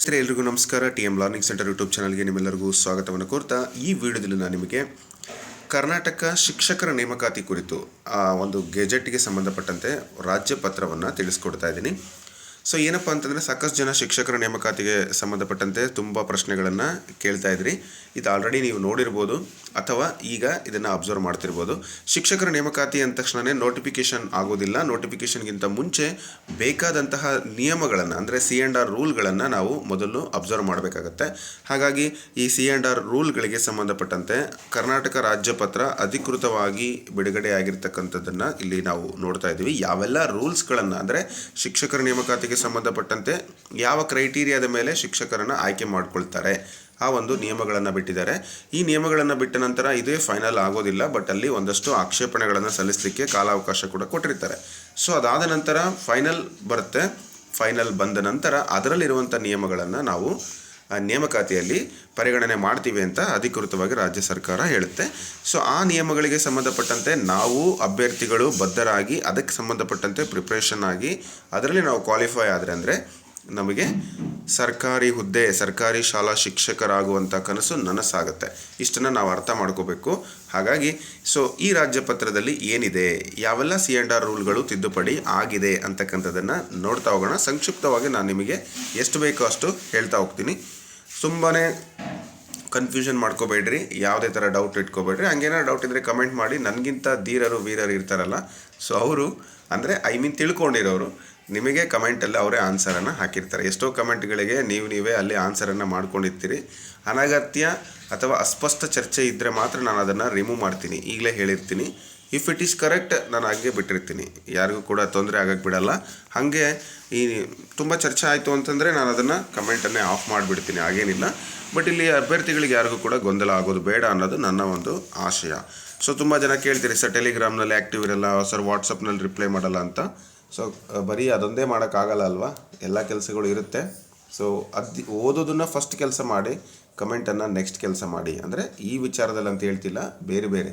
ಸ್ನೇಹಿತರೆ ಎಲ್ರಿಗೂ ನಮಸ್ಕಾರ. TM ಲರ್ನಿಂಗ್ ಸೆಂಟರ್ ಯೂಟ್ಯೂಬ್ ಚಾನಲ್ಗೆ ನಿಮ್ಮೆಲ್ಲರಿಗೂ ಸ್ವಾಗತವನ್ನು ಕೋರ್ತಾ ಈ ವಿಡಿಯೋದಲ್ಲಿ ನಾನು ನಿಮಗೆ ಕರ್ನಾಟಕ ಶಿಕ್ಷಕರ ನೇಮಕಾತಿ ಕುರಿತು ಒಂದು ಗೆಜೆಟ್ಗೆ ಸಂಬಂಧಪಟ್ಟಂತೆ ರಾಜ್ಯ ಪತ್ರವನ್ನು ತಿಳಿಸ್ಕೊಡ್ತಾ ಇದ್ದೀನಿ. ಸೊ ಏನಪ್ಪ ಅಂತಂದರೆ ಸಾಕಷ್ಟು ಜನ ಶಿಕ್ಷಕರ ನೇಮಕಾತಿಗೆ ಸಂಬಂಧಪಟ್ಟಂತೆ ತುಂಬ ಪ್ರಶ್ನೆಗಳನ್ನು ಕೇಳ್ತಾ ಇದ್ರಿ. ಇದು ಆಲ್ರೆಡಿ ನೀವು ನೋಡಿರ್ಬೋದು ಅಥವಾ ಈಗ ಇದನ್ನು ಅಬ್ಸರ್ವ್ ಮಾಡ್ತಿರ್ಬೋದು. ಶಿಕ್ಷಕರ ನೇಮಕಾತಿ ಅಂದ ತಕ್ಷಣವೇ ನೋಟಿಫಿಕೇಷನ್ ಆಗೋದಿಲ್ಲ. ನೋಟಿಫಿಕೇಷನ್ಗಿಂತ ಮುಂಚೆ ಬೇಕಾದಂತಹ ನಿಯಮಗಳನ್ನು ಅಂದರೆ C&R ರೂಲ್ಗಳನ್ನು ನಾವು ಮೊದಲು ಅಬ್ಸರ್ವ್ ಮಾಡಬೇಕಾಗತ್ತೆ. ಹಾಗಾಗಿ ಈ C&R ರೂಲ್ಗಳಿಗೆ ಸಂಬಂಧಪಟ್ಟಂತೆ ಕರ್ನಾಟಕ ರಾಜ್ಯ ಪತ್ರ ಅಧಿಕೃತವಾಗಿ ಬಿಡುಗಡೆ ಆಗಿರ್ತಕ್ಕಂಥದ್ದನ್ನು ಇಲ್ಲಿ ನಾವು ನೋಡ್ತಾ ಇದ್ದೀವಿ. ಯಾವೆಲ್ಲ ರೂಲ್ಸ್ಗಳನ್ನು ಅಂದರೆ ಶಿಕ್ಷಕರ ನೇಮಕಾತಿಗೆ ಸಂಬಂಧಪಟ್ಟಂತೆ ಯಾವ ಕ್ರೈಟೀರಿಯಾದ ಮೇಲೆ ಶಿಕ್ಷಕರನ್ನು ಆಯ್ಕೆ ಮಾಡಿಕೊಳ್ತಾರೆ ಆ ಒಂದು ನಿಯಮಗಳನ್ನು ಬಿಟ್ಟಿದ್ದಾರೆ. ಈ ನಿಯಮಗಳನ್ನು ಬಿಟ್ಟ ನಂತರ ಇದೇ ಫೈನಲ್ ಆಗೋದಿಲ್ಲ, ಬಟ್ ಅಲ್ಲಿ ಒಂದಷ್ಟು ಆಕ್ಷೇಪಣೆಗಳನ್ನು ಸಲ್ಲಿಸಲಿಕ್ಕೆ ಕಾಲಾವಕಾಶ ಕೂಡ ಕೊಟ್ಟಿರ್ತಾರೆ. ಸೊ ಅದಾದ ನಂತರ ಫೈನಲ್ ಬರುತ್ತೆ. ಫೈನಲ್ ಬಂದ ನಂತರ ಅದರಲ್ಲಿರುವಂಥ ನಿಯಮಗಳನ್ನು ನಾವು ನೇಮಕಾತಿಯಲ್ಲಿ ಪರಿಗಣನೆ ಮಾಡ್ತೀವಿ ಅಂತ ಅಧಿಕೃತವಾಗಿ ರಾಜ್ಯ ಸರ್ಕಾರ ಹೇಳುತ್ತೆ. ಸೊ ಆ ನಿಯಮಗಳಿಗೆ ಸಂಬಂಧಪಟ್ಟಂತೆ ನಾವು ಅಭ್ಯರ್ಥಿಗಳು ಬದ್ಧರಾಗಿ ಅದಕ್ಕೆ ಸಂಬಂಧಪಟ್ಟಂತೆ ಪ್ರಿಪ್ರೇಷನ್ ಆಗಿ ಅದರಲ್ಲಿ ನಾವು ಕ್ವಾಲಿಫೈ ಆದರೆ ಅಂದರೆ ನಮಗೆ ಸರ್ಕಾರಿ ಹುದ್ದೆ, ಸರ್ಕಾರಿ ಶಾಲಾ ಶಿಕ್ಷಕರಾಗುವಂಥ ಕನಸು ನನಸಾಗುತ್ತೆ. ಇಷ್ಟನ್ನು ನಾವು ಅರ್ಥ ಮಾಡ್ಕೋಬೇಕು. ಹಾಗಾಗಿ ಈ ರಾಜ್ಯ ಪತ್ರದಲ್ಲಿ ಏನಿದೆ, ಯಾವೆಲ್ಲ C&R ರೂಲ್ಗಳು ತಿದ್ದುಪಡಿ ಆಗಿದೆ ಅಂತಕ್ಕಂಥದ್ದನ್ನು ನೋಡ್ತಾ ಹೋಗೋಣ. ಸಂಕ್ಷಿಪ್ತವಾಗಿ ನಾನು ನಿಮಗೆ ಎಷ್ಟು ಬೇಕೋ ಅಷ್ಟು ಹೇಳ್ತಾ ಹೋಗ್ತೀನಿ. ತುಂಬಾ ಕನ್ಫ್ಯೂಷನ್ ಮಾಡ್ಕೋಬೇಡ್ರಿ, ಯಾವುದೇ ಥರ ಡೌಟ್ ಇಟ್ಕೋಬೇಡ್ರಿ. ಹಂಗೇನಾದ್ರು ಡೌಟ್ ಇದ್ದರೆ ಕಮೆಂಟ್ ಮಾಡಿ. ನನಗಿಂತ ಧೀರರು ವೀರರು ಇರ್ತಾರಲ್ಲ, ಸೊ ಅವರು ಅಂದರೆ ತಿಳ್ಕೊಂಡಿರೋರು ನಿಮಗೆ ಕಮೆಂಟಲ್ಲಿ ಅವರೇ ಆನ್ಸರನ್ನು ಹಾಕಿರ್ತಾರೆ. ಎಷ್ಟೋ ಕಮೆಂಟ್ಗಳಿಗೆ ನೀವೇ ಅಲ್ಲಿ ಆನ್ಸರನ್ನು ಮಾಡ್ಕೊಂಡಿರ್ತೀರಿ. ಅನಗತ್ಯ ಅಥವಾ ಅಸ್ಪಷ್ಟ ಚರ್ಚೆ ಇದ್ದರೆ ಮಾತ್ರ ನಾನು ಅದನ್ನು ರಿಮೂವ್ ಮಾಡ್ತೀನಿ, ಈಗಲೇ ಹೇಳಿರ್ತೀನಿ. ಇಫ್ ಇಟ್ ಈಸ್ ಕರೆಕ್ಟ್ ನಾನು ಹಾಗೆ ಬಿಟ್ಟಿರ್ತೀನಿ, ಯಾರಿಗೂ ಕೂಡ ತೊಂದರೆ ಆಗಕ್ಕೆ ಬಿಡಲ್ಲ. ಹಾಗೆ ಈ ತುಂಬ ಚರ್ಚೆ ಆಯಿತು ಅಂತಂದರೆ ನಾನು ಅದನ್ನು ಕಮೆಂಟನ್ನೇ ಆಫ್ ಮಾಡಿಬಿಡ್ತೀನಿ, ಹಾಗೇನಿಲ್ಲ. ಬಟ್ ಇಲ್ಲಿ ಅಭ್ಯರ್ಥಿಗಳಿಗೆ ಯಾರಿಗೂ ಕೂಡ ಗೊಂದಲ ಆಗೋದು ಬೇಡ ಅನ್ನೋದು ನನ್ನ ಒಂದು ಆಶಯ. ಸೊ ತುಂಬ ಜನ ಕೇಳ್ತೀರಿ, ಸರ್ ಟೆಲಿಗ್ರಾಮ್ನಲ್ಲಿ ಆ್ಯಕ್ಟಿವ್ ಇರಲ್ಲ, ಸರ್ ವಾಟ್ಸಪ್ನಲ್ಲಿ ರಿಪ್ಲೈ ಮಾಡಲ್ಲ ಅಂತ. ಸೊ ಬರೀ ಅದೊಂದೇ ಮಾಡೋಕ್ಕಾಗಲ್ಲ ಅಲ್ವಾ, ಎಲ್ಲ ಕೆಲಸಗಳು ಇರುತ್ತೆ. ಸೊ ಓದೋದನ್ನು ಫಸ್ಟ್ ಕೆಲಸ ಮಾಡಿ, ಕಮೆಂಟನ್ನು ನೆಕ್ಸ್ಟ್ ಕೆಲಸ ಮಾಡಿ. ಅಂದರೆ ಈ ವಿಚಾರದಲ್ಲಿ ಅಂತ ಹೇಳ್ತಿಲ್ಲ, ಬೇರೆ ಬೇರೆ.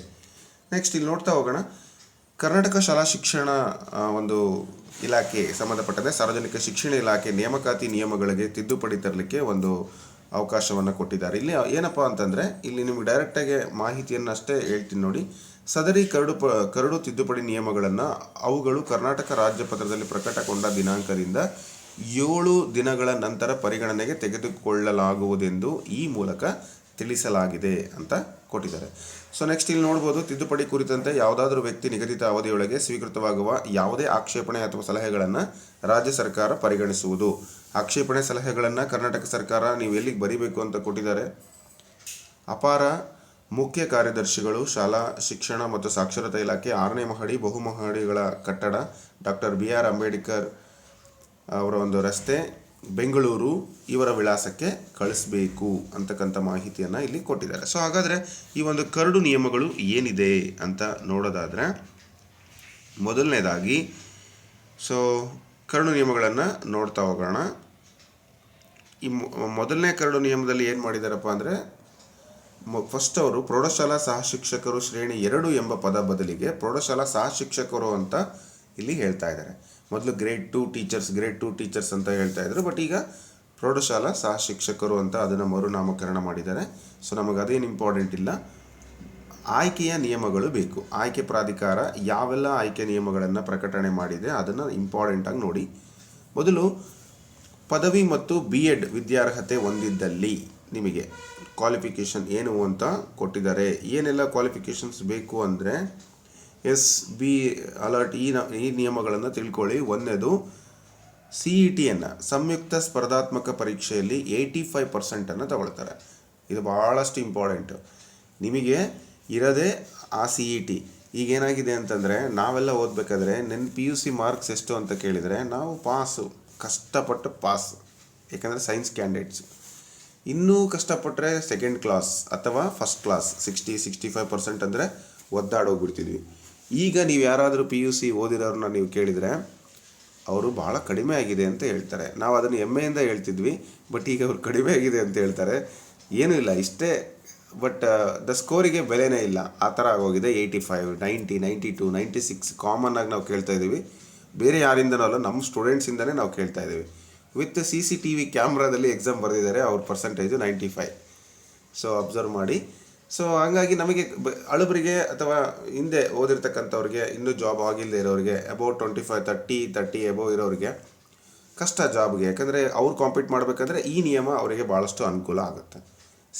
ನೆಕ್ಸ್ಟ್ ಇಲ್ಲಿ ನೋಡ್ತಾ ಹೋಗೋಣ. ಕರ್ನಾಟಕ ಶಾಲಾ ಶಿಕ್ಷಣ ಒಂದು ಇಲಾಖೆ ಸಂಬಂಧಪಟ್ಟಂತೆ ಸಾರ್ವಜನಿಕ ಶಿಕ್ಷಣ ಇಲಾಖೆ ನೇಮಕಾತಿ ನಿಯಮಗಳಿಗೆ ತಿದ್ದುಪಡಿ ತರಲಿಕ್ಕೆ ಒಂದು ಅವಕಾಶವನ್ನು ಕೊಟ್ಟಿದ್ದಾರೆ. ಇಲ್ಲಿ ಏನಪ್ಪ ಅಂತಂದರೆ ಇಲ್ಲಿ ನಿಮಗೆ ಡೈರೆಕ್ಟಾಗಿ ಮಾಹಿತಿಯನ್ನು ಅಷ್ಟೇ ಹೇಳ್ತೀನಿ ನೋಡಿ. ಸದರಿ ಕರಡು ತಿದ್ದುಪಡಿ ನಿಯಮಗಳನ್ನು ಅವುಗಳು ಕರ್ನಾಟಕ ರಾಜ್ಯ ಪತ್ರದಲ್ಲಿ ಪ್ರಕಟಗೊಂಡ ದಿನಾಂಕದಿಂದ 7 ದಿನಗಳ ನಂತರ ಪರಿಗಣನೆಗೆ ತೆಗೆದುಕೊಳ್ಳಲಾಗುವುದೆಂದು ಈ ಮೂಲಕ ತಿಳಿಸಲಾಗಿದೆ ಅಂತ ಕೊಟ್ಟಿದ್ದಾರೆ. ಸೊ ನೆಕ್ಸ್ಟ್ ಇಲ್ಲಿ ನೋಡ್ಬೋದು, ತಿದ್ದುಪಡಿ ಕುರಿತಂತೆ ಯಾವುದಾದ್ರೂ ವ್ಯಕ್ತಿ ನಿಗದಿತ ಅವಧಿಯೊಳಗೆ ಸ್ವೀಕೃತವಾಗುವ ಯಾವುದೇ ಆಕ್ಷೇಪಣೆ ಅಥವಾ ಸಲಹೆಗಳನ್ನು ರಾಜ್ಯ ಸರ್ಕಾರ ಪರಿಗಣಿಸುವುದು. ಆಕ್ಷೇಪಣೆ ಸಲಹೆಗಳನ್ನು ಕರ್ನಾಟಕ ಸರ್ಕಾರ ನೀವು ಎಲ್ಲಿಗೆ ಬರೀಬೇಕು ಅಂತ ಕೊಟ್ಟಿದ್ದಾರೆ. ಅಪಾರ ಮುಖ್ಯ ಕಾರ್ಯದರ್ಶಿಗಳು, ಶಾಲಾ ಶಿಕ್ಷಣ ಮತ್ತು ಸಾಕ್ಷರತಾ ಇಲಾಖೆ, 6ನೇ ಮಹಡಿ ಬಹುಮಹಡಿಗಳ ಕಟ್ಟಡ, ಡಾಕ್ಟರ್ BR ಅಂಬೇಡ್ಕರ್ ಅವರ ಒಂದು ರಸ್ತೆ, ಬೆಂಗಳೂರು, ಇವರ ವಿಳಾಸಕ್ಕೆ ಕಳಿಸ್ಬೇಕು ಅಂತಕ್ಕಂಥ ಮಾಹಿತಿಯನ್ನು ಇಲ್ಲಿ ಕೊಟ್ಟಿದ್ದಾರೆ. ಸೊ ಹಾಗಾದರೆ ಈ ಒಂದು ಕರಡು ನಿಯಮಗಳು ಏನಿದೆ ಅಂತ ನೋಡೋದಾದರೆ, ಮೊದಲನೇದಾಗಿ ಕರಡು ನಿಯಮಗಳನ್ನು ನೋಡ್ತಾ ಹೋಗೋಣ. ಈ ಮೊದಲನೇ ಕರಡು ನಿಯಮದಲ್ಲಿ ಏನು ಮಾಡಿದಾರಪ್ಪ ಅಂದರೆ, ಫಸ್ಟ್ ಅವರು ಪ್ರೌಢಶಾಲಾ ಸಹ ಶಿಕ್ಷಕರು ಶ್ರೇಣಿ 2 ಎಂಬ ಪದ ಬದಲಿಗೆ ಪ್ರೌಢಶಾಲಾ ಸಹ ಶಿಕ್ಷಕರು ಅಂತ ಇಲ್ಲಿ ಹೇಳ್ತಾ ಇದ್ದಾರೆ. ಮೊದಲು ಗ್ರೇಡ್ 2 ಟೀಚರ್ಸ್ ಅಂತ ಹೇಳ್ತಾ ಇದ್ರು, ಬಟ್ ಈಗ ಪ್ರೌಢಶಾಲಾ ಸಹ ಶಿಕ್ಷಕರು ಅಂತ ಅದನ್ನು ಮರುನಾಮಕರಣ ಮಾಡಿದ್ದಾರೆ. ಸೊ ನಮಗೆ ಅದೇನು ಇಂಪಾರ್ಟೆಂಟ್ ಇಲ್ಲ. ಆಯ್ಕೆಯ ನಿಯಮಗಳು ಬೇಕು. ಆಯ್ಕೆ ಪ್ರಾಧಿಕಾರ ಯಾವೆಲ್ಲ ಆಯ್ಕೆ ನಿಯಮಗಳನ್ನು ಪ್ರಕಟಣೆ ಮಾಡಿದೆ ಅದನ್ನು ಇಂಪಾರ್ಟೆಂಟಾಗಿ ನೋಡಿ. ಮೊದಲು ಪದವಿ ಮತ್ತು B.Ed ವಿದ್ಯಾರ್ಹತೆ ಹೊಂದಿದ್ದಲ್ಲಿ ನಿಮಗೆ ಕ್ವಾಲಿಫಿಕೇಷನ್ ಏನು ಅಂತ ಕೊಟ್ಟಿದ್ದಾರೆ. ಏನೆಲ್ಲ ಕ್ವಾಲಿಫಿಕೇಷನ್ಸ್ ಬೇಕು ಅಂದರೆ SB ಅಲರ್ಟ್ ಈ ನಿಯಮಗಳನ್ನು ತಿಳ್ಕೊಳ್ಳಿ. ಒಂದನೇದು CETಯನ್ನು ಸಂಯುಕ್ತ ಸ್ಪರ್ಧಾತ್ಮಕ ಪರೀಕ್ಷೆಯಲ್ಲಿ 85% ತಗೊಳ್ತಾರೆ. ಇದು ಭಾಳಷ್ಟು ಇಂಪಾರ್ಟೆಂಟು. ನಿಮಗೆ ಇರೋದೇ ಆ CET. ಈಗೇನಾಗಿದೆ ಅಂತಂದರೆ, ನಾವೆಲ್ಲ ಓದಬೇಕಾದ್ರೆ PUC ಮಾರ್ಕ್ಸ್ ಎಷ್ಟು ಅಂತ ಕೇಳಿದರೆ ನಾವು ಕಷ್ಟಪಟ್ಟು ಪಾಸ್, ಯಾಕಂದರೆ ಸೈನ್ಸ್ ಕ್ಯಾಂಡಿಡೇಟ್ಸ್. ಇನ್ನೂ ಕಷ್ಟಪಟ್ಟರೆ ಸೆಕೆಂಡ್ ಕ್ಲಾಸ್ ಅಥವಾ ಫಸ್ಟ್ ಕ್ಲಾಸ್ 60-65% ಅಂದರೆ ಒದ್ದಾಡೋಗ್ಬಿಡ್ತಿದ್ವಿ. ಈಗ ನೀವು ಯಾರಾದರೂ PUC ಓದಿರೋರನ್ನ ನೀವು ಕೇಳಿದರೆ ಅವರು ಭಾಳ ಕಡಿಮೆ ಆಗಿದೆ ಅಂತ ಹೇಳ್ತಾರೆ. ನಾವು ಅದನ್ನು ಹೆಮ್ಮೆಯಿಂದ ಹೇಳ್ತಿದ್ವಿ, ಬಟ್ ಈಗ ಅವ್ರು ಕಡಿಮೆ ಆಗಿದೆ ಅಂತ ಹೇಳ್ತಾರೆ. ಏನೂ ಇಲ್ಲ, ಇಷ್ಟೇ. ಬಟ್ ಸ್ಕೋರಿಗೆ ಬೆಲೆನೇ ಇಲ್ಲ, ಆ ಥರ ಆಗೋಗಿದೆ. 85, 90, 92, 96 ಕಾಮನ್ ಆಗಿ ನಾವು ಕೇಳ್ತಾ ಇದ್ದೀವಿ. ಬೇರೆ ಯಾರಿಂದನೂ ಅಲ್ಲ, ನಮ್ಮ ಸ್ಟೂಡೆಂಟ್ಸಿಂದನೇ ನಾವು ಕೇಳ್ತಾ ಇದ್ದೀವಿ. ವಿತ್ CCTV ಕ್ಯಾಮ್ರಾದಲ್ಲಿ ಎಕ್ಸಾಮ್ ಬರೆದಿದ್ದಾರೆ. ಅವ್ರ ಪರ್ಸೆಂಟೇಜು 95. ಸೊ ಅಬ್ಸರ್ವ್ ಮಾಡಿ. ಸೊ ಹಂಗಾಗಿ ನಮಗೆ ಹಳಬರಿಗೆ ಅಥವಾ ಹಿಂದೆ ಓದಿರ್ತಕ್ಕಂಥವ್ರಿಗೆ, ಇನ್ನೂ ಜಾಬ್ ಆಗಿಲ್ಲದೆ ಇರೋರಿಗೆ, ಅಬೌಟ್ 25, 30 ಎಬೋ ಇರೋರಿಗೆ ಕಷ್ಟ ಜಾಬ್ಗೆ. ಯಾಕಂದರೆ ಅವ್ರು ಕಾಂಪೀಟ್ ಮಾಡಬೇಕಂದ್ರೆ ಈ ನಿಯಮ ಅವರಿಗೆ ಭಾಳಷ್ಟು ಅನುಕೂಲ ಆಗುತ್ತೆ.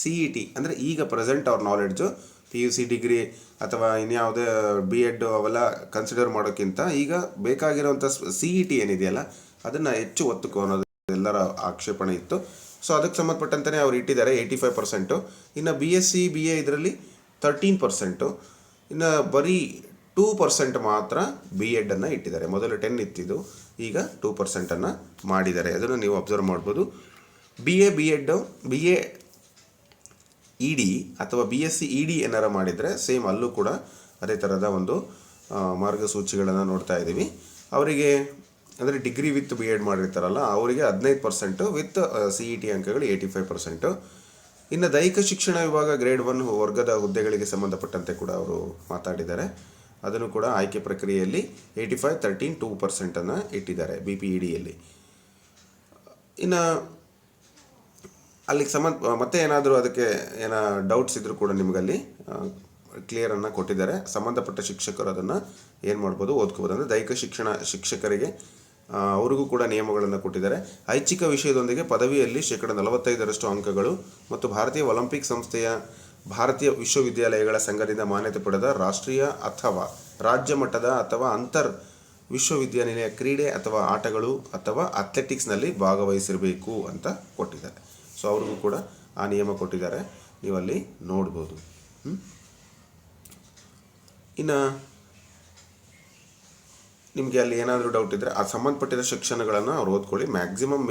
CET ಅಂದರೆ ಈಗ ಪ್ರೆಸೆಂಟ್ ಅವ್ರ ನಾಲೆಡ್ಜು PUC ಡಿಗ್ರಿ ಅಥವಾ ಇನ್ಯಾವುದೇ B.Ed ಅವೆಲ್ಲ ಕನ್ಸಿಡರ್ ಮಾಡೋಕ್ಕಿಂತ ಈಗ ಬೇಕಾಗಿರೋವಂಥ CET ಏನಿದೆಯಲ್ಲ ಅದನ್ನು ಹೆಚ್ಚು ಒತ್ತು ಅನ್ನೋದು ಎಲ್ಲರ ಆಕ್ಷೇಪಣೆ ಇತ್ತು. ಸೊ ಅದಕ್ಕೆ ಸಂಬಂಧಪಟ್ಟಂತೆ ಅವ್ರು ಇಟ್ಟಿದ್ದಾರೆ 85%. ಇನ್ನು BSc BA ಇದರಲ್ಲಿ 13%. ಇನ್ನು ಬರೀ 2% ಮಾತ್ರ B.Ed ಇಟ್ಟಿದ್ದಾರೆ. ಮೊದಲು 10 ಇತ್ತಿದ್ದು, ಈಗ 2% ಮಾಡಿದ್ದಾರೆ. ಅದನ್ನು ನೀವು ಅಬ್ಸರ್ವ್ ಮಾಡ್ಬೋದು. BA ED ಅಥವಾ BSc ED ಏನಾರ ಮಾಡಿದರೆ ಸೇಮ್ ಅಲ್ಲೂ ಕೂಡ ಅದೇ ಥರದ ಒಂದು ಮಾರ್ಗಸೂಚಿಗಳನ್ನು ನೋಡ್ತಾ ಇದ್ದೀವಿ. ಅವರಿಗೆ ಅಂದರೆ ಡಿಗ್ರಿ ವಿತ್ B.Ed ಮಾಡಿರ್ತಾರಲ್ಲ ಅವರಿಗೆ 15%, ವಿತ್ CET ಅಂಕಗಳು 85%. ಇನ್ನು ದೈಹಿಕ ಶಿಕ್ಷಣ ವಿಭಾಗ ಗ್ರೇಡ್ 1 ವರ್ಗದ ಹುದ್ದೆಗಳಿಗೆ ಸಂಬಂಧಪಟ್ಟಂತೆ ಕೂಡ ಅವರು ಮಾತಾಡಿದ್ದಾರೆ. ಅದನ್ನು ಕೂಡ ಆಯ್ಕೆ ಪ್ರಕ್ರಿಯೆಯಲ್ಲಿ 85, 13, 2% ಇಟ್ಟಿದ್ದಾರೆ BPEDಯಲ್ಲಿ. ಇನ್ನು ಅಲ್ಲಿಗೆ ಮತ್ತೆ ಏನಾದರೂ ಅದಕ್ಕೆ ಡೌಟ್ಸ್ ಇದ್ದರೂ ಕೂಡ ನಿಮಗಲ್ಲಿ ಕ್ಲಿಯರನ್ನು ಕೊಟ್ಟಿದ್ದಾರೆ. ಸಂಬಂಧಪಟ್ಟ ಶಿಕ್ಷಕರು ಅದನ್ನು ಏನು ಮಾಡ್ಬೋದು, ಓದ್ಕೋಬೋದು. ಅಂದರೆ ದೈಹಿಕ ಶಿಕ್ಷಕರಿಗೆ ಅವ್ರಿಗೂ ಕೂಡ ನಿಯಮಗಳನ್ನು ಕೊಟ್ಟಿದ್ದಾರೆ. ಐಚ್ಛಿಕ ವಿಷಯದೊಂದಿಗೆ ಪದವಿಯಲ್ಲಿ 45% ಅಂಕಗಳು ಮತ್ತು ಭಾರತೀಯ ಒಲಿಂಪಿಕ್ ಸಂಸ್ಥೆಯ ಭಾರತೀಯ ವಿಶ್ವವಿದ್ಯಾಲಯಗಳ ಸಂಘದಿಂದ ಮಾನ್ಯತೆ ಪಡೆದ ರಾಷ್ಟ್ರೀಯ ಅಥವಾ ರಾಜ್ಯ ಮಟ್ಟದ ಅಥವಾ ಅಂತರ್ ವಿಶ್ವವಿದ್ಯಾನಿಲಯ ಕ್ರೀಡೆ ಅಥವಾ ಆಟಗಳು ಅಥವಾ ಅಥ್ಲೆಟಿಕ್ಸ್ನಲ್ಲಿ ಭಾಗವಹಿಸಿರಬೇಕು ಅಂತ ಕೊಟ್ಟಿದ್ದಾರೆ. ಸೊ ಅವ್ರಿಗೂ ಕೂಡ ಆ ನಿಯಮ ಕೊಟ್ಟಿದ್ದಾರೆ, ನೀವಲ್ಲಿ ನೋಡ್ಬೋದು. ಇನ್ನು ನಿಮಗೆ ಅಲ್ಲಿ ಏನಾದರೂ ಡೌಟ್ ಇದ್ದರೆ ಆ ಸಂಬಂಧಪಟ್ಟಿರೋ ಸೆಕ್ಷನ್ಗಳನ್ನು ಅವ್ರು ಓದ್ಕೊಳ್ಳಿ. ಮ್ಯಾಕ್ಸಿಮಮ್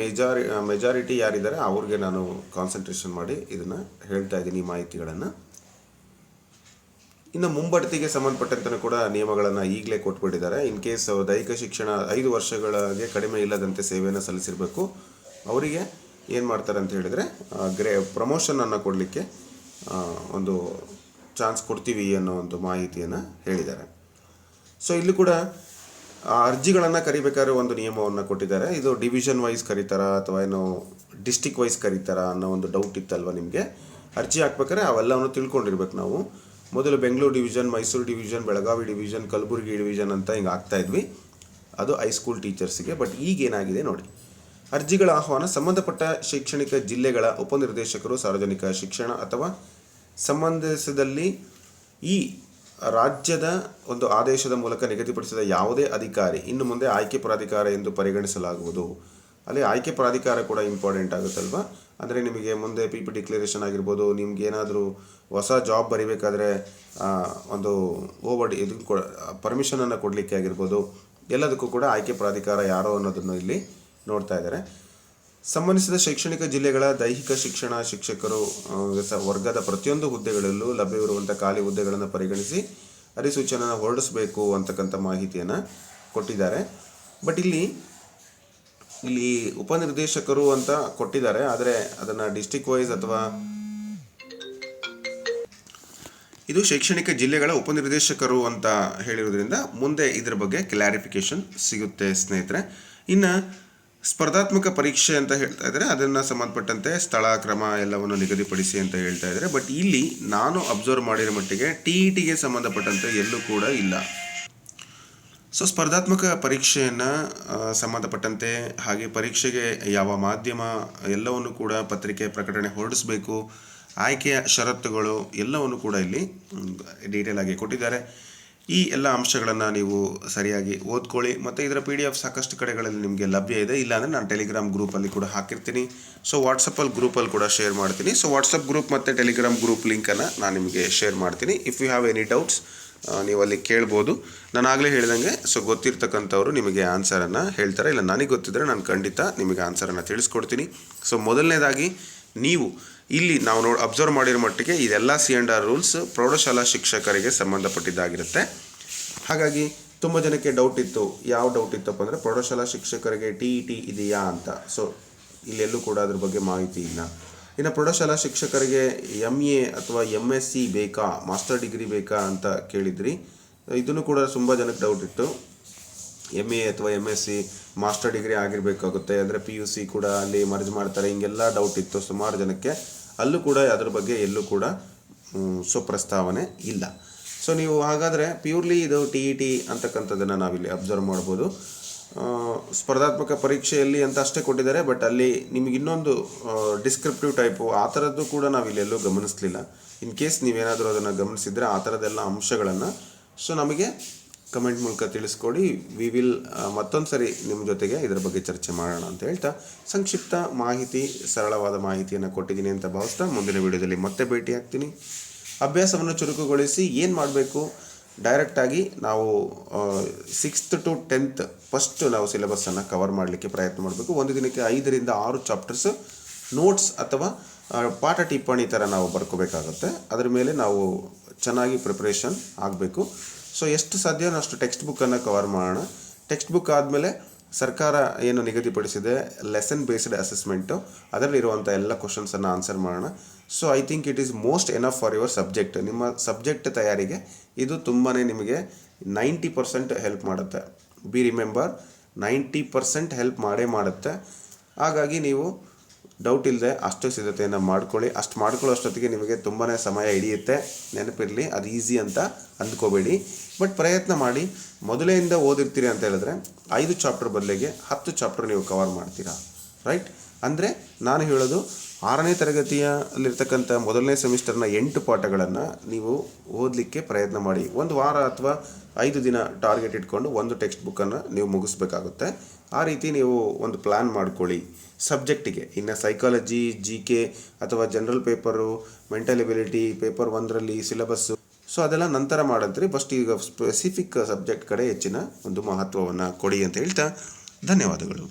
ಮೆಜಾರಿಟಿ ಯಾರಿದ್ದಾರೆ ಅವ್ರಿಗೆ ನಾನು ಕಾನ್ಸಂಟ್ರೇಷನ್ ಮಾಡಿ ಇದನ್ನು ಹೇಳ್ತಾ ಇದ್ದೀನಿ, ಈ ಮಾಹಿತಿಗಳನ್ನು. ಇನ್ನು ಮುಂಬಡ್ತಿಗೆ ಸಂಬಂಧಪಟ್ಟಂತೆ ಕೂಡ ನಿಯಮಗಳನ್ನು ಈಗಲೇ ಕೊಟ್ಬಿಟ್ಟಿದ್ದಾರೆ. ಇನ್ ಕೇಸ್ ದೈಹಿಕ ಶಿಕ್ಷಣ 5 ವರ್ಷಗಳಿಗೆ ಕಡಿಮೆ ಇಲ್ಲದಂತೆ ಸೇವೆಯನ್ನು ಸಲ್ಲಿಸಿರಬೇಕು. ಅವರಿಗೆ ಏನು ಮಾಡ್ತಾರೆ ಅಂತ ಹೇಳಿದರೆ ಪ್ರಮೋಷನನ್ನು ಕೊಡಲಿಕ್ಕೆ ಒಂದು ಚಾನ್ಸ್ ಕೊಡ್ತೀವಿ ಅನ್ನೋ ಒಂದು ಮಾಹಿತಿಯನ್ನು ಹೇಳಿದ್ದಾರೆ. ಸೊ ಇಲ್ಲಿ ಕೂಡ ಅರ್ಜಿಗಳನ್ನು ಕರಿಬೇಕಾದ್ರೆ ಒಂದು ನಿಯಮವನ್ನು ಕೊಟ್ಟಿದ್ದಾರೆ. ಇದು ಡಿವಿಷನ್ ವೈಸ್ ಕರೀತಾರಾ ಅಥವಾ ಏನೋ ಡಿಸ್ಟಿಕ್ ವೈಸ್ ಕರೀತಾರಾ ಅನ್ನೋ ಒಂದು ಡೌಟ್ ಇತ್ತಲ್ವ ನಿಮಗೆ. ಅರ್ಜಿ ಹಾಕ್ಬೇಕಾದ್ರೆ ಅವೆಲ್ಲವನ್ನು ತಿಳ್ಕೊಂಡಿರ್ಬೇಕು ನಾವು. ಮೊದಲು Bengaluru division, Mysuru division, Belagavi division, Kalaburagi division ಅಂತ ಹಿಂಗೆ ಆಗ್ತಾಯಿದ್ವಿ. ಅದು ಹೈಸ್ಕೂಲ್ ಟೀಚರ್ಸಿಗೆ. ಬಟ್ ಈಗೇನಾಗಿದೆ ನೋಡಿ, ಅರ್ಜಿಗಳ ಆಹ್ವಾನ ಸಂಬಂಧಪಟ್ಟ ಶೈಕ್ಷಣಿಕ ಜಿಲ್ಲೆಗಳ ಉಪನಿರ್ದೇಶಕರು, ಸಾರ್ವಜನಿಕ ಶಿಕ್ಷಣ ಅಥವಾ ಸಂಬಂಧಿಸಿದಲ್ಲಿ ಈ ರಾಜ್ಯದ ಒಂದು ಆದೇಶದ ಮೂಲಕ ನಿಗದಿಪಡಿಸಿದ ಯಾವುದೇ ಅಧಿಕಾರಿ ಇನ್ನು ಮುಂದೆ ಆಯ್ಕೆ ಪ್ರಾಧಿಕಾರ ಎಂದು ಪರಿಗಣಿಸಲಾಗುವುದು. ಅಲ್ಲಿ ಆಯ್ಕೆ ಪ್ರಾಧಿಕಾರ ಕೂಡ ಇಂಪಾರ್ಟೆಂಟ್ ಆಗುತ್ತಲ್ವ. ಅಂದರೆ ನಿಮಗೆ ಮುಂದೆ PP ಡಿಕ್ಲರೇಷನ್ ಆಗಿರ್ಬೋದು, ನಿಮ್ಗೆ ಏನಾದರೂ ಹೊಸ ಜಾಬ್ ಬರಿಬೇಕಾದ್ರೆ ಒಂದು ಪರ್ಮಿಷನನ್ನು ಕೊಡಲಿಕ್ಕೆ ಆಗಿರ್ಬೋದು, ಎಲ್ಲದಕ್ಕೂ ಕೂಡ ಆಯ್ಕೆ ಪ್ರಾಧಿಕಾರ ಯಾರೋ ಅನ್ನೋದನ್ನು ಇಲ್ಲಿ ನೋಡ್ತಾ ಇದ್ದಾರೆ. ಸಂಬಂಧಿಸಿದ ಶೈಕ್ಷಣಿಕ ಜಿಲ್ಲೆಗಳ ದೈಹಿಕ ಶಿಕ್ಷಣ ಶಿಕ್ಷಕರು ವರ್ಗದ ಪ್ರತಿಯೊಂದು ಹುದ್ದೆಗಳಲ್ಲೂ ಲಭ್ಯವಿರುವಂಥ ಖಾಲಿ ಹುದ್ದೆಗಳನ್ನು ಪರಿಗಣಿಸಿ ಅಧಿಸೂಚನೆಯನ್ನು ಹೊರಡಿಸಬೇಕು ಅಂತಕ್ಕಂಥ ಮಾಹಿತಿಯನ್ನು ಕೊಟ್ಟಿದ್ದಾರೆ. ಬಟ್ ಇಲ್ಲಿ ಉಪನಿರ್ದೇಶಕರು ಅಂತ ಕೊಟ್ಟಿದ್ದಾರೆ, ಆದರೆ ಅದನ್ನು ಡಿಸ್ಟಿಕ್ ವೈಸ್ ಅಥವಾ ಇದು ಶೈಕ್ಷಣಿಕ ಜಿಲ್ಲೆಗಳ ಉಪನಿರ್ದೇಶಕರು ಅಂತ ಹೇಳಿರೋದ್ರಿಂದ ಮುಂದೆ ಇದರ ಬಗ್ಗೆ ಕ್ಲಾರಿಫಿಕೇಶನ್ ಸಿಗುತ್ತೆ ಸ್ನೇಹಿತರೆ. ಇನ್ನು ಸ್ಪರ್ಧಾತ್ಮಕ ಪರೀಕ್ಷೆ ಅಂತ ಹೇಳ್ತಾ ಇದ್ದಾರೆ, ಅದನ್ನು ಸಂಬಂಧಪಟ್ಟಂತೆ ಸ್ಥಳ ಕ್ರಮ ಎಲ್ಲವನ್ನು ನಿಗದಿಪಡಿಸಿ ಅಂತ ಹೇಳ್ತಾ ಇದ್ದಾರೆ. ಬಟ್ ಇಲ್ಲಿ ನಾನು ಅಬ್ಸರ್ವ್ ಮಾಡಿರೋ ಮಟ್ಟಿಗೆ TETಗೆ ಸಂಬಂಧಪಟ್ಟಂತೆ ಎಲ್ಲೂ ಕೂಡ ಇಲ್ಲ. ಸೊ ಸ್ಪರ್ಧಾತ್ಮಕ ಪರೀಕ್ಷೆಯನ್ನು ಸಂಬಂಧಪಟ್ಟಂತೆ ಹಾಗೆ ಪರೀಕ್ಷೆಗೆ ಯಾವ ಮಾಧ್ಯಮ ಎಲ್ಲವನ್ನು ಕೂಡ ಪತ್ರಿಕೆ ಪ್ರಕಟಣೆ ಹೊರಡಿಸಬೇಕು, ಆಯ್ಕೆಯ ಷರತ್ತುಗಳು ಎಲ್ಲವನ್ನು ಕೂಡ ಇಲ್ಲಿ ಡೀಟೇಲ್ ಆಗಿ ಕೊಟ್ಟಿದ್ದಾರೆ. ಈ ಎಲ್ಲ ಅಂಶಗಳನ್ನು ನೀವು ಸರಿಯಾಗಿ ಓದ್ಕೊಳ್ಳಿ. ಮತ್ತು ಇದರ PDF ಸಾಕಷ್ಟು ಕಡೆಗಳಲ್ಲಿ ನಿಮಗೆ ಲಭ್ಯ ಇದೆ. ಇಲ್ಲಾಂದರೆ ನಾನು ಟೆಲಿಗ್ರಾಮ್ ಗ್ರೂಪಲ್ಲಿ ಕೂಡ ಹಾಕಿರ್ತೀನಿ. ಸೊ ವಾಟ್ಸಪ್ಪಲ್ಲಿ ಗ್ರೂಪಲ್ಲಿ ಕೂಡ ಶೇರ್ ಮಾಡ್ತೀನಿ. ಸೊ ವಾಟ್ಸಪ್ ಗ್ರೂಪ್ ಮತ್ತು ಟೆಲಿಗ್ರಾಮ್ ಗ್ರೂಪ್ ಲಿಂಕನ್ನು ನಾನು ನಿಮಗೆ ಶೇರ್ ಮಾಡ್ತೀನಿ. If you have any doubts ನೀವು ಅಲ್ಲಿ ಕೇಳ್ಬೋದು. ನಾನು ಆಗಲೇ ಹೇಳಿದಂಗೆ ಸೊ ಗೊತ್ತಿರ್ತಕ್ಕಂಥವ್ರು ನಿಮಗೆ ಆನ್ಸರನ್ನು ಹೇಳ್ತಾರೆ. ಇಲ್ಲ ನನಗೆ ಗೊತ್ತಿದ್ದರೆ ನಾನು ಖಂಡಿತ ನಿಮಗೆ ಆನ್ಸರನ್ನು ತಿಳಿಸ್ಕೊಡ್ತೀನಿ. ಸೊ ಮೊದಲನೇದಾಗಿ ನೀವು ಇಲ್ಲಿ ನಾವು ಅಬ್ಸರ್ವ್ ಮಾಡಿರೋ ಮಟ್ಟಿಗೆ ಇದೆಲ್ಲ C&R ರೂಲ್ಸ್ ಪ್ರೌಢಶಾಲಾ ಶಿಕ್ಷಕರಿಗೆ ಸಂಬಂಧಪಟ್ಟಿದ್ದಾಗಿರುತ್ತೆ. ಹಾಗಾಗಿ ತುಂಬ ಜನಕ್ಕೆ ಡೌಟ್ ಇತ್ತು. ಯಾವ ಡೌಟ್ ಇತ್ತಪ್ಪ ಅಂದರೆ ಪ್ರೌಢಶಾಲಾ ಶಿಕ್ಷಕರಿಗೆ TET ಇದೆಯಾ ಅಂತ. ಸೊ ಇಲ್ಲೆಲ್ಲೂ ಕೂಡ ಅದ್ರ ಬಗ್ಗೆ ಮಾಹಿತಿ ಇಲ್ಲ. ಇನ್ನು ಪ್ರೌಢಶಾಲಾ ಶಿಕ್ಷಕರಿಗೆ MA ಅಥವಾ MSc ಬೇಕಾ, ಮಾಸ್ಟರ್ ಡಿಗ್ರಿ ಬೇಕಾ ಅಂತ ಕೇಳಿದ್ರಿ. ಇದನ್ನು ಕೂಡ ತುಂಬ ಜನಕ್ಕೆ ಡೌಟ್ ಇತ್ತು. MA ಅಥವಾ MSc ಮಾಸ್ಟರ್ ಡಿಗ್ರಿ ಆಗಿರಬೇಕಾಗುತ್ತೆ, ಅಂದರೆ PUC ಕೂಡ ಅಲ್ಲಿ ಮರ್ಜ್ ಮಾಡ್ತಾರೆ, ಹಿಂಗೆಲ್ಲ ಡೌಟ್ ಇತ್ತು ಸುಮಾರು ಜನಕ್ಕೆ. ಅಲ್ಲೂ ಕೂಡ ಅದ್ರ ಬಗ್ಗೆ ಎಲ್ಲೂ ಕೂಡ ಪ್ರಸ್ತಾವನೆ ಇಲ್ಲ. ಸೊ ನೀವು ಹಾಗಾದರೆ ಪ್ಯೂರ್ಲಿ ಇದು TET ಅಂತಕ್ಕಂಥದ್ದನ್ನು ನಾವಿಲ್ಲಿ ಅಬ್ಸರ್ವ್ ಮಾಡ್ಬೋದು. ಸ್ಪರ್ಧಾತ್ಮಕ ಪರೀಕ್ಷೆಯಲ್ಲಿ ಅಂತ ಅಷ್ಟೇ ಕೊಟ್ಟಿದ್ದಾರೆ, ಬಟ್ ಅಲ್ಲಿ ನಿಮಗೆ ಇನ್ನೊಂದು ಡಿಸ್ಕ್ರಿಪ್ಟಿವ್ ಟೈಪು ಆ ಥರದ್ದು ಕೂಡ ನಾವಿಲ್ಲಿ ಎಲ್ಲೂ ಗಮನಿಸಲಿಲ್ಲ. ಇನ್ ಕೇಸ್ ನೀವೇನಾದರೂ ಅದನ್ನು ಗಮನಿಸಿದರೆ ಆ ಥರದ್ದೆಲ್ಲ ಅಂಶಗಳನ್ನು ನಮಗೆ ಕಮೆಂಟ್ ಮೂಲಕ ತಿಳಿಸ್ಕೊಡಿ. ವಿ ವಿಲ್ ಮತ್ತೊಂದು ಸರಿ ನಿಮ್ಮ ಜೊತೆಗೆ ಇದರ ಬಗ್ಗೆ ಚರ್ಚೆ ಮಾಡೋಣ ಅಂತ ಹೇಳ್ತಾ, ಸಂಕ್ಷಿಪ್ತ ಮಾಹಿತಿ, ಸರಳವಾದ ಮಾಹಿತಿಯನ್ನು ಕೊಟ್ಟಿದ್ದೀನಿ ಅಂತ ಭಾವಿಸ್ತಾ ಮುಂದಿನ ವಿಡಿಯೋದಲ್ಲಿ ಮತ್ತೆ ಭೇಟಿ ಆಗ್ತೀನಿ. ಅಭ್ಯಾಸವನ್ನು ಚುರುಕುಗೊಳಿಸಿ ಏನು ಮಾಡಬೇಕು, ಡೈರೆಕ್ಟಾಗಿ ನಾವು 6th to 10th ಫಸ್ಟ್ ನಾವು ಸಿಲೆಬಸ್ಸನ್ನು ಕವರ್ ಮಾಡಲಿಕ್ಕೆ ಪ್ರಯತ್ನ ಮಾಡಬೇಕು. ಒಂದು ದಿನಕ್ಕೆ 5 ರಿಂದ 6 ಚಾಪ್ಟರ್ಸ್ ನೋಟ್ಸ್ ಅಥವಾ ಪಾಠ ಟಿಪ್ಪಣಿ ಥರ ನಾವು ಬರ್ಕೋಬೇಕಾಗುತ್ತೆ. ಅದರ ಮೇಲೆ ನಾವು ಚೆನ್ನಾಗಿ ಪ್ರಿಪ್ರೇಷನ್ ಆಗಬೇಕು. ಸೊ ಎಷ್ಟು ಸಾಧ್ಯವೋ ಅಷ್ಟು ಟೆಕ್ಸ್ಟ್ ಬುಕ್ಕನ್ನು ಕವರ್ ಮಾಡೋಣ. ಟೆಕ್ಸ್ಟ್ ಬುಕ್ ಆದಮೇಲೆ ಸರ್ಕಾರ ಏನು ನಿಗದಿಪಡಿಸಿದೆ ಲೆಸನ್ ಬೇಸ್ಡ್ ಅಸೆಸ್ಮೆಂಟು, ಅದರಲ್ಲಿರುವಂಥ ಎಲ್ಲ ಕ್ವಶನ್ಸನ್ನು ಆನ್ಸರ್ ಮಾಡೋಣ. So I think it is most enough for your subject. ನಿಮ್ಮ ಸಬ್ಜೆಕ್ಟ್ ತಯಾರಿಗೆ ಇದು ತುಂಬಾ ನಿಮಗೆ 90% ಹೆಲ್ಪ್ ಮಾಡುತ್ತೆ. ಬಿ ರಿಮೆಂಬರ್, 90% ಹೆಲ್ಪ್ ಮಾಡೇ ಮಾಡುತ್ತೆ. ಹಾಗಾಗಿ ನೀವು ಡೌಟ್ ಇಲ್ಲದೆ ಅಷ್ಟು ಸಿದ್ಧತೆಯನ್ನು ಮಾಡ್ಕೊಳ್ಳಿ. ಅಷ್ಟು ಮಾಡ್ಕೊಳ್ಳೋ ಅಷ್ಟೊತ್ತಿಗೆ ನಿಮಗೆ ತುಂಬಾ ಸಮಯ ಹಿಡಿಯುತ್ತೆ. ನೆನಪಿರಲಿ, ಅದು ಈಸಿ ಅಂತ ಅಂದ್ಕೋಬೇಡಿ, ಬಟ್ ಪ್ರಯತ್ನ ಮಾಡಿ. ಮೊದಲೆಯಿಂದ ಓದಿರ್ತೀರಿ ಅಂತ ಹೇಳಿದ್ರೆ 5 ಚಾಪ್ಟರ್ ಬದಲಿಗೆ 10 ಚಾಪ್ಟರ್ ನೀವು ಕವರ್ ಮಾಡ್ತೀರಾ, ರೈಟ್? ಅಂದರೆ ನಾನು ಹೇಳೋದು 6ನೇ ತರಗತಿಯಲ್ಲಿರ್ತಕ್ಕಂಥ ಮೊದಲನೇ ಸೆಮಿಸ್ಟರ್ನ 8 ಪಾಠಗಳನ್ನು ನೀವು ಓದಲಿಕ್ಕೆ ಪ್ರಯತ್ನ ಮಾಡಿ. ಒಂದು ವಾರ ಅಥವಾ 5 ದಿನ ಟಾರ್ಗೆಟ್ ಇಟ್ಕೊಂಡು ಒಂದು ಟೆಕ್ಸ್ಟ್ ಬುಕ್ಕನ್ನು ನೀವು ಮುಗಿಸ್ಬೇಕಾಗುತ್ತೆ. ಆ ರೀತಿ ನೀವು ಒಂದು ಪ್ಲ್ಯಾನ್ ಮಾಡ್ಕೊಳ್ಳಿ ಸಬ್ಜೆಕ್ಟಿಗೆ. ಇನ್ನು ಸೈಕಾಲಜಿ, GK ಅಥವಾ general paper, mental ability, paper 1ರಲ್ಲಿ ಸಿಲೆಬಸ್ಸು, ಸೊ ಅದೆಲ್ಲ ನಂತರ ಮಾಡಂತ್ರಿ. ಫಸ್ಟ್ ಈಗ ಸ್ಪೆಸಿಫಿಕ್ ಸಬ್ಜೆಕ್ಟ್ ಕಡೆ ಹೆಚ್ಚಿನ ಒಂದು ಮಹತ್ವವನ್ನು ಕೊಡಿ ಅಂತ ಹೇಳ್ತಾ ಧನ್ಯವಾದಗಳು.